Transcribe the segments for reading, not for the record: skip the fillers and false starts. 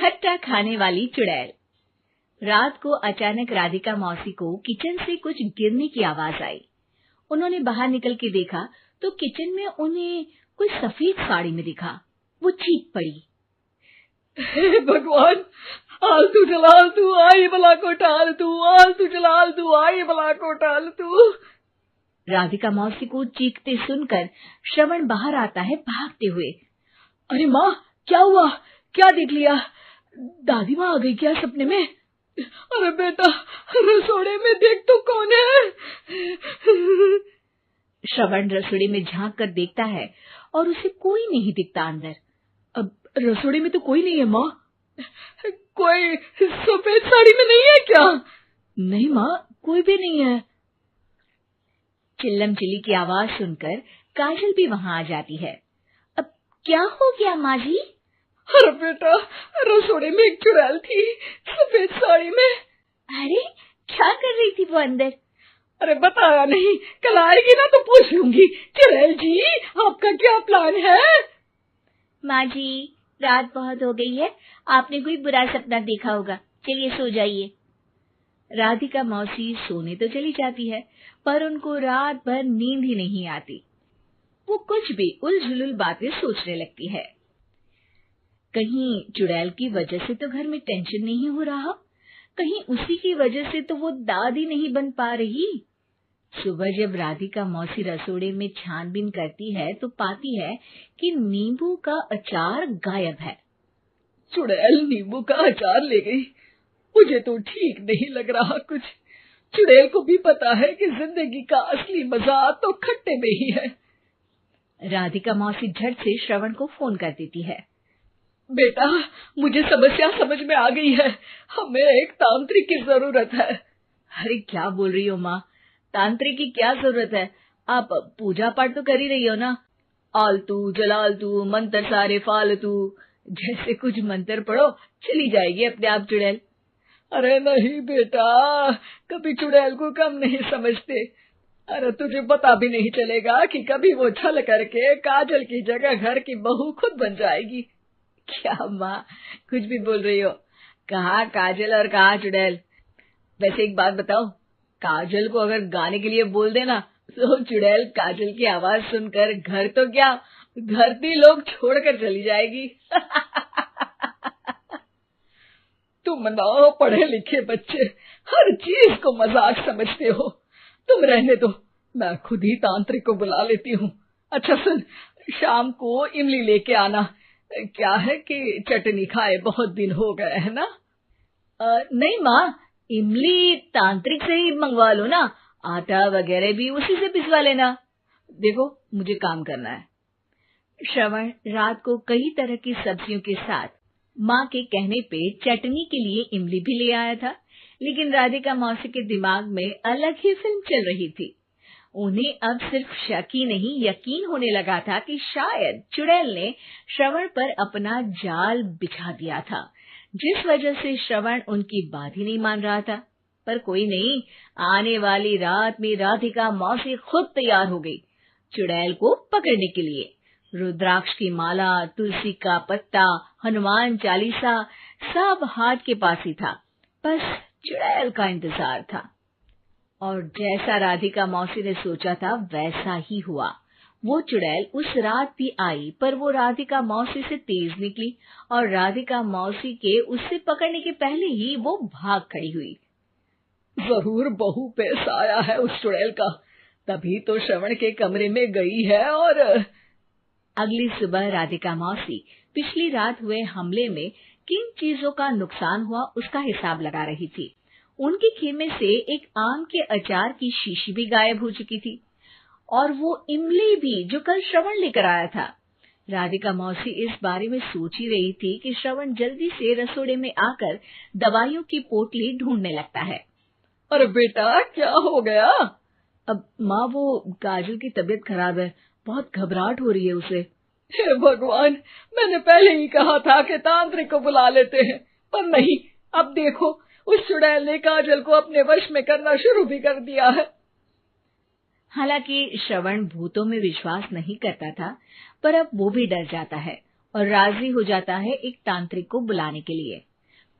खट्टा खाने वाली चुड़ैल। रात को अचानक राधिका मौसी को किचन से कुछ गिरने की आवाज आई। उन्होंने बाहर निकल के देखा तो किचन में उन्हें कोई सफेद साड़ी में दिखा। वो चीख पड़ी, हे भगवान, आलतू जलाल तू आई भला को टाल तू, आलतू जलाल तू आई भला को टाल तू। राधिका मौसी को चीखते सुनकर श्रवण बाहर आता है भागते हुए। अरे माँ, क्या हुआ? क्या देख लिया? दादी माँ आ गई क्या सपने में? अरे बेटा, रसोड़े में देख तो कौन है? श्रवण रसोड़े में झांक कर देखता है और उसे कोई नहीं दिखता अंदर। अब रसोड़े में तो कोई नहीं है माँ। कोई सफेद साड़ी में नहीं है क्या? नहीं माँ, कोई भी नहीं है। चिल्लम चिल्ली की आवाज सुनकर काजल भी वहां आ जाती है। अब क्या हो गया माँ जी? अरे बेटा, रसोड़े में एक चुड़ैल थी सफेद साड़ी में। अरे क्या कर रही थी वो अंदर? अरे बताया नहीं, कल आएगी ना तो पूछ लूंगी। चुड़ैल जी, आपका क्या प्लान है? माँ जी, रात बहुत हो गई है, आपने कोई बुरा सपना देखा होगा, चलिए सो जाइए। राधिका मौसी सोने तो चली जाती है, पर उनको रात भर नींद ही नहीं आती। वो कुछ भी उलझुल बातें सोचने लगती है। कहीं चुड़ैल की वजह से तो घर में टेंशन नहीं हो रहा, कहीं उसी की वजह से तो वो दादी नहीं बन पा रही। सुबह जब राधिका मौसी रसोड़े में छानबीन करती है तो पाती है कि नींबू का अचार गायब है। चुड़ैल नींबू का अचार ले गई, मुझे तो ठीक नहीं लग रहा कुछ। चुड़ैल को भी पता है कि जिंदगी का असली मजा तो खट्टे में ही है। राधिका मौसी झट से श्रवण को फोन कर देती है। बेटा, मुझे समस्या समझ में आ गई है, हमें एक तांत्रिक की जरूरत है। अरे क्या बोल रही हो माँ, तांत्रिक की क्या जरूरत है? आप पूजा पाठ तो कर ही रही हो ना। आलतू जलालतू मंत्र सारे फालतू जैसे कुछ मंत्र पढ़ो, चली जाएगी अपने आप चुड़ैल। अरे नहीं बेटा, कभी चुड़ैल को कम नहीं समझते। अरे तुझे पता भी नहीं चलेगा कि कभी वो छल करके काजल की जगह घर की बहू खुद बन जाएगी। क्या माँ, कुछ भी बोल रही हो? कहाँ काजल और कहाँ चुड़ैल? वैसे एक बात बताओ, काजल को अगर गाने के लिए बोल देना तो चुड़ैल काजल की आवाज सुनकर घर तो क्या, धरती लोग छोड़कर चली जाएगी। तुम ना पढ़े लिखे बच्चे हर चीज को मजाक समझते हो। तुम रहने दो, मैं खुद ही तांत्रिक को बुला लेती हूँ। अच्छा सुन, शाम को इमली लेके आना। क्या है कि चटनी खाए बहुत दिन हो गए है ना? नहीं माँ, इमली तांत्रिक से ही मंगवा लो ना, आटा वगैरह भी उसी से पिसवा लेना। देखो मुझे काम करना है। श्रवण रात को कई तरह की सब्जियों के साथ माँ के कहने पे चटनी के लिए इमली भी ले आया था, लेकिन राधिका मौसी के दिमाग में अलग ही फिल्म चल रही थी। उन्हें अब सिर्फ शक ही नहीं यकीन होने लगा था कि शायद चुड़ैल ने श्रवण पर अपना जाल बिछा दिया था, जिस वजह से श्रवण उनकी बात ही नहीं मान रहा था। पर कोई नहीं, आने वाली रात में राधिका मौसी खुद तैयार हो गई चुड़ैल को पकड़ने के लिए। रुद्राक्ष की माला, तुलसी का पत्ता, हनुमान चालीसा सब हाथ के पास ही था, बस चुड़ैल का इंतजार था। और जैसा राधिका मौसी ने सोचा था वैसा ही हुआ। वो चुड़ैल उस रात भी आई, पर वो राधिका मौसी से तेज निकली और राधिका मौसी के उससे पकड़ने के पहले ही वो भाग खड़ी हुई। जरूर बहू पे साया है उस चुड़ैल का, तभी तो श्रवण के कमरे में गई है। और अगली सुबह राधिका मौसी पिछली रात हुए हमले में किन चीजों का नुकसान हुआ उसका हिसाब लगा रही थी। उनके खेमे से एक आम के अचार की शीशी भी गायब हो चुकी थी, और वो इमली भी जो कल श्रवण लेकर आया था। राधिका मौसी इस बारे में सोच ही रही थी कि श्रवण जल्दी से रसोड़े में आकर दवाइयों की पोटली ढूंढने लगता है। अरे बेटा, क्या हो गया? अब माँ, वो काजल की तबीयत खराब है, बहुत घबराहट हो रही है उसे। हे भगवान, मैंने पहले ही कहा था कि तांत्रिक को बुला लेते हैं, पर नहीं, अब देखो उस चुड़ैल ने काजल को अपने वश में करना शुरू भी कर दिया है। हालांकि श्रवण भूतों में विश्वास नहीं करता था, पर अब वो भी डर जाता है और राजी हो जाता है एक तांत्रिक को बुलाने के लिए।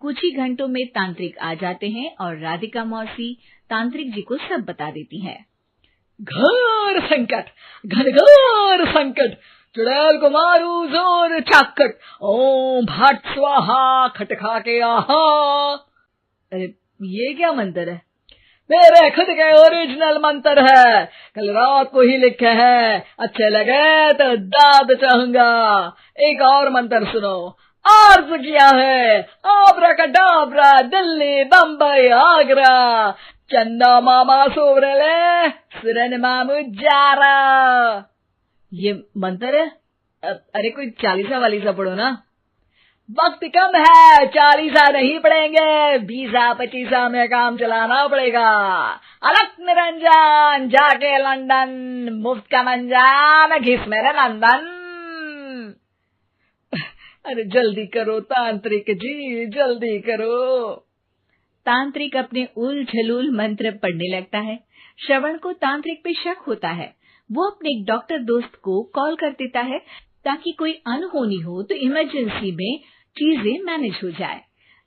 कुछ ही घंटों में तांत्रिक आ जाते हैं और राधिका मौसी तांत्रिक जी को सब बता देती है। घोर संकट, घनघोर संकट, चुड़ैल को मारू जोर चाकट, ओम भट स्वाहा खटखा के आहा। अरे ये क्या मंत्र है? मेरे खुद के ओरिजिनल मंत्र है, कल रात को ही लिखे हैं, अच्छे लगे तो दाद चाहूंगा। एक और मंत्र सुनो। अर्ज किया है आब्राकडाब्रा, दिल्ली बम्बई आगरा, चंदा मामा सोवरले सुरन मामू जारा। ये मंत्र है? अरे कोई 40 वालीसा पढ़ो ना। वक्त कम है, 40 नहीं पड़ेंगे, 20-25 में काम चलाना पड़ेगा। अलग निरंजन जाके लंदन, मुफ्त का मंजान घिस मेरे नंदन। अरे जल्दी करो तांत्रिक जी, जल्दी करो। तांत्रिक अपने उल झलूल मंत्र पढ़ने लगता है। श्रवण को तांत्रिक पे शक होता है। वो अपने एक डॉक्टर दोस्त को कॉल कर देता है ताकि कोई अनहोनी हो तो इमरजेंसी में चीजें मैनेज हो जाए।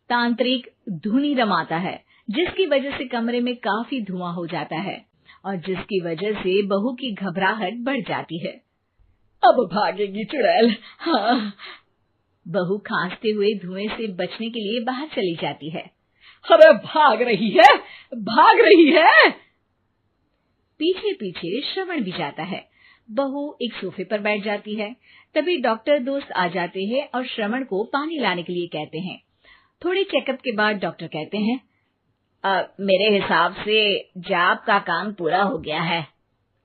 तांत्रिक धुनी रमाता है, जिसकी वजह से कमरे में काफी धुआं हो जाता है और जिसकी वजह से बहू की घबराहट बढ़ जाती है। अब भागेगी चुड़ैल। हाँ। बहू खांसते हुए धुएं से बचने के लिए बाहर चली जाती है। अरे भाग रही है, भाग रही है। पीछे पीछे श्रवण भी जाता है। बहू एक सोफे पर बैठ जाती है। तभी डॉक्टर दोस्त आ जाते हैं और श्रवण को पानी लाने के लिए कहते हैं। थोड़े चेकअप के बाद डॉक्टर कहते हैं, मेरे हिसाब से जाप का काम पूरा हो गया है।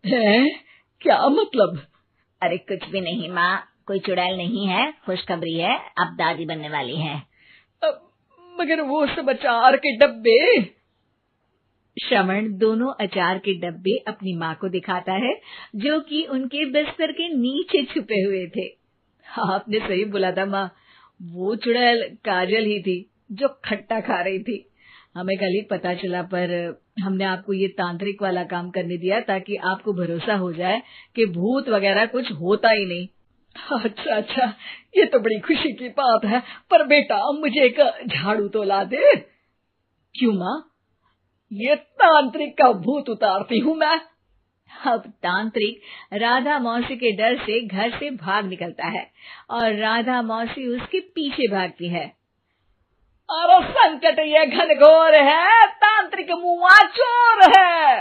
क्या मतलब? अरे कुछ भी नहीं माँ, कोई चुड़ैल नहीं है, खुशखबरी है, अब दादी बनने वाली है। मगर वो सब अचार के डब्बे। श्रवण दोनों अचार के डब्बे अपनी माँ को दिखाता है, जो कि उनके बिस्तर के नीचे छुपे हुए थे। आपने सही बोला था माँ, वो चुड़ैल काजल ही थी जो खट्टा खा रही थी। हमें कल ही पता चला, पर हमने आपको ये तांत्रिक वाला काम करने दिया ताकि आपको भरोसा हो जाए कि भूत वगैरह कुछ होता ही नहीं। अच्छा अच्छा, ये तो बड़ी खुशी की बात है, पर बेटा मुझे एक झाड़ू तो ला दे। क्यों माँ? ये तांत्रिक का भूत उतारती हूँ मैं। अब तांत्रिक राधा मौसी के डर से घर से भाग निकलता है और राधा मौसी उसके पीछे भागती है। अरे संकट ये घनघोर है, तांत्रिक मुआ चोर है।